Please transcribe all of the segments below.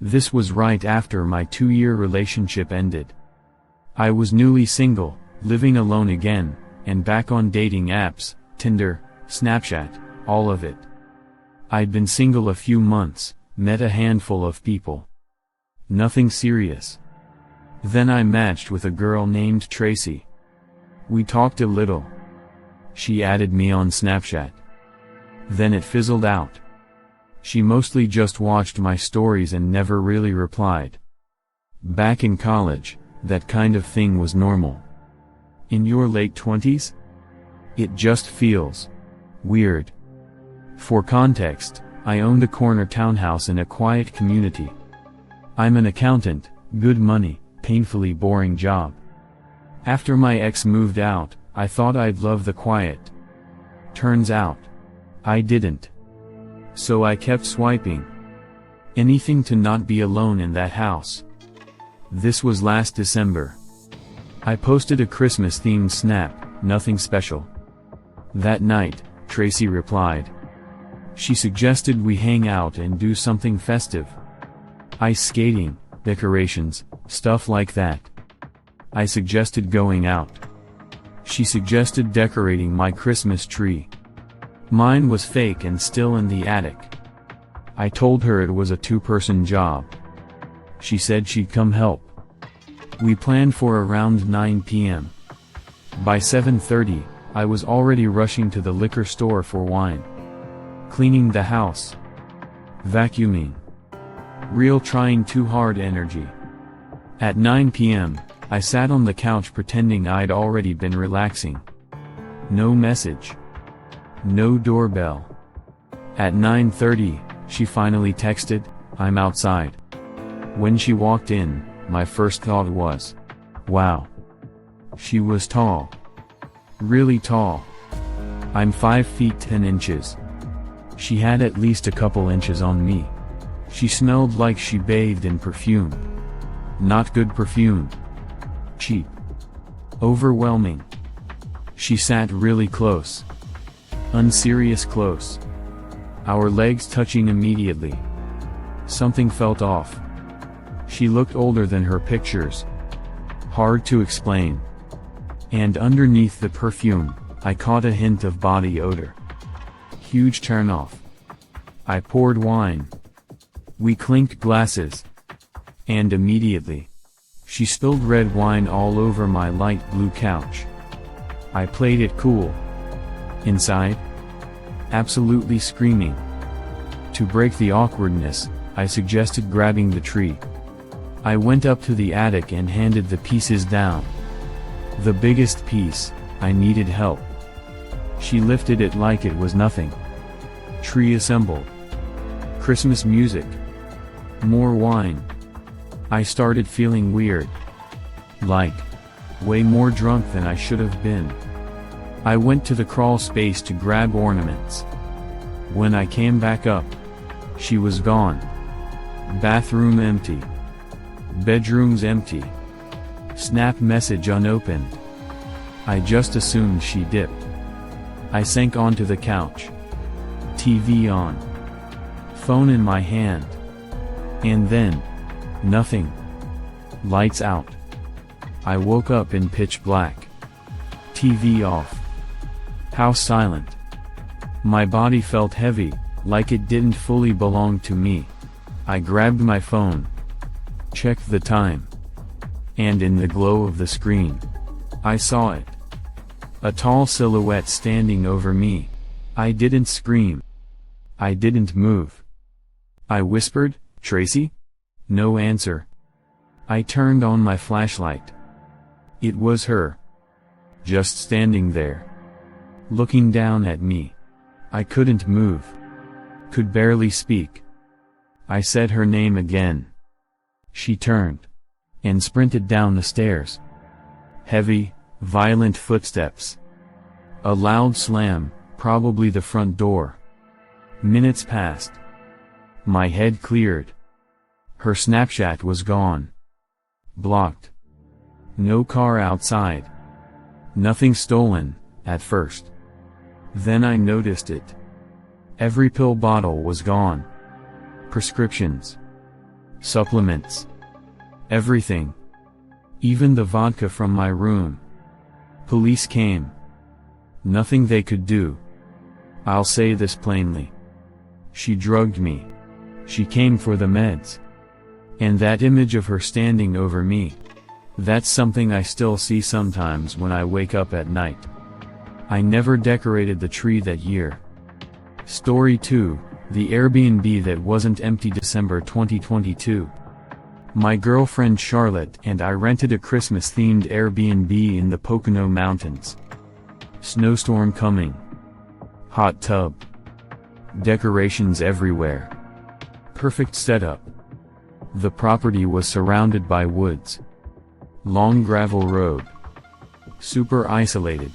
This was right after my 2-year relationship ended. I was newly single, living alone again, and back on dating apps, Tinder, Snapchat, all of it. I'd been single a few months, met a handful of people. Nothing serious. Then I matched with a girl named Tracy. We talked a little. She added me on Snapchat. Then it fizzled out. She mostly just watched my stories and never really replied. Back in college, that kind of thing was normal. In your late 20s? It just feels weird. For context, I owned a corner townhouse in a quiet community. I'm an accountant, good money, painfully boring job. After my ex moved out, I thought I'd love the quiet. Turns out, I didn't. So I kept swiping. Anything to not be alone in that house. This was last December. I posted a Christmas-themed snap, nothing special. That night, Tracy replied. She suggested we hang out and do something festive. Ice skating, decorations, stuff like that. I suggested going out. She suggested decorating my Christmas tree. Mine was fake and still in the attic. I told her it was a 2-person job. She said she'd come help. We planned for around 9 p.m. By 7:30, I was already rushing to the liquor store for wine. Cleaning the house. Vacuuming. Real trying too hard energy. At 9 p.m., I sat on the couch pretending I'd already been relaxing. No message. No doorbell. At 9:30, she finally texted, "I'm outside." When she walked in, my first thought was, wow. She was tall. Really tall. I'm 5 feet 10 inches. She had at least a couple inches on me. She smelled like she bathed in perfume. Not good perfume. Cheap. Overwhelming. She sat really close. Unserious close. Our legs touching immediately. Something felt off. She looked older than her pictures. Hard to explain. And underneath the perfume, I caught a hint of body odor. Huge turnoff. I poured wine. We clinked glasses. And immediately, she spilled red wine all over my light blue couch. I played it cool. Inside? Absolutely screaming. To break the awkwardness, I suggested grabbing the tree. I went up to the attic and handed the pieces down. The biggest piece, I needed help. She lifted it like it was nothing. Tree assembled. Christmas music. More wine. I started feeling weird. Like, way more drunk than I should have been. I went to the crawl space to grab ornaments. When I came back up, she was gone. Bathroom empty. Bedroom's empty. Snap message unopened. I just assumed she dipped. I sank onto the couch. TV on. Phone in my hand. And then, nothing. Lights out. I woke up in pitch black. TV off. House silent. My body felt heavy, like it didn't fully belong to me. I grabbed my phone. Checked the time. And in the glow of the screen, I saw it. A tall silhouette standing over me. I didn't scream. I didn't move. I whispered, "Tracy?" No answer. I turned on my flashlight. It was her. Just standing there. Looking down at me. I couldn't move. Could barely speak. I said her name again. She turned. And sprinted down the stairs. Heavy, violent footsteps. A loud slam, probably the front door. Minutes passed. My head cleared. Her Snapchat was gone. Blocked. No car outside. Nothing stolen, at first. Then I noticed it. Every pill bottle was gone. Prescriptions. supplements. Everything. Even the vodka from my room. Police came. Nothing they could do. I'll say this plainly. She drugged me. She came for the meds. And that image of her standing over me. That's something I still see sometimes when I wake up at night. I never decorated the tree that year. Story 2, the Airbnb that wasn't empty. December 2022. My girlfriend Charlotte and I rented a Christmas-themed Airbnb in the Pocono Mountains. Snowstorm coming. Hot tub. Decorations everywhere. Perfect setup. The property was surrounded by woods. Long gravel road. Super isolated.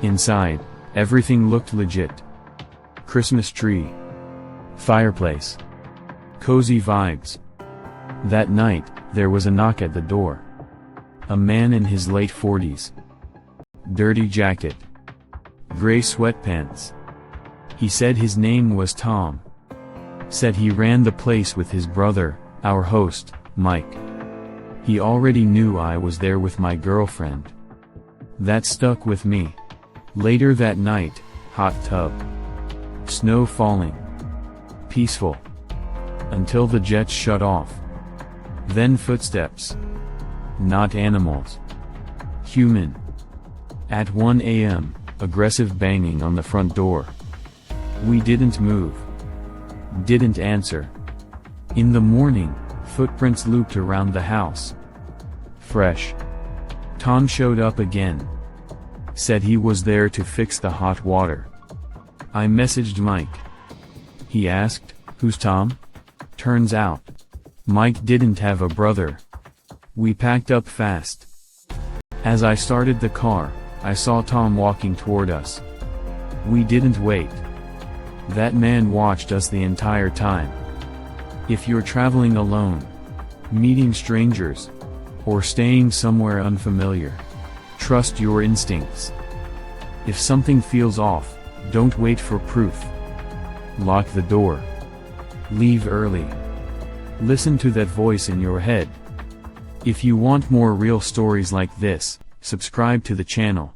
Inside, everything looked legit. Christmas tree. Fireplace. Cozy vibes. That night, there was a knock at the door. A man in his late 40s. Dirty jacket. Gray sweatpants. He said his name was Tom. Said he ran the place with his brother, our host, Mike. He already knew I was there with my girlfriend. That stuck with me. Later that night, hot tub. Snow falling. Peaceful. Until the jets shut off. Then footsteps. Not animals. Human. At 1 a.m., aggressive banging on the front door. We didn't move. Didn't answer. In the morning, footprints looped around the house. Fresh. Tom showed up again. Said he was there to fix the hot water. I messaged Mike. He asked, "Who's Tom?" Turns out, Mike didn't have a brother. We packed up fast. As I started the car, I saw Tom walking toward us. We didn't wait. That man watched us the entire time. If you're traveling alone, meeting strangers, or staying somewhere unfamiliar, trust your instincts. If something feels off, don't wait for proof. Lock the door. Leave early. Listen to that voice in your head. If you want more real stories like this, subscribe to the channel.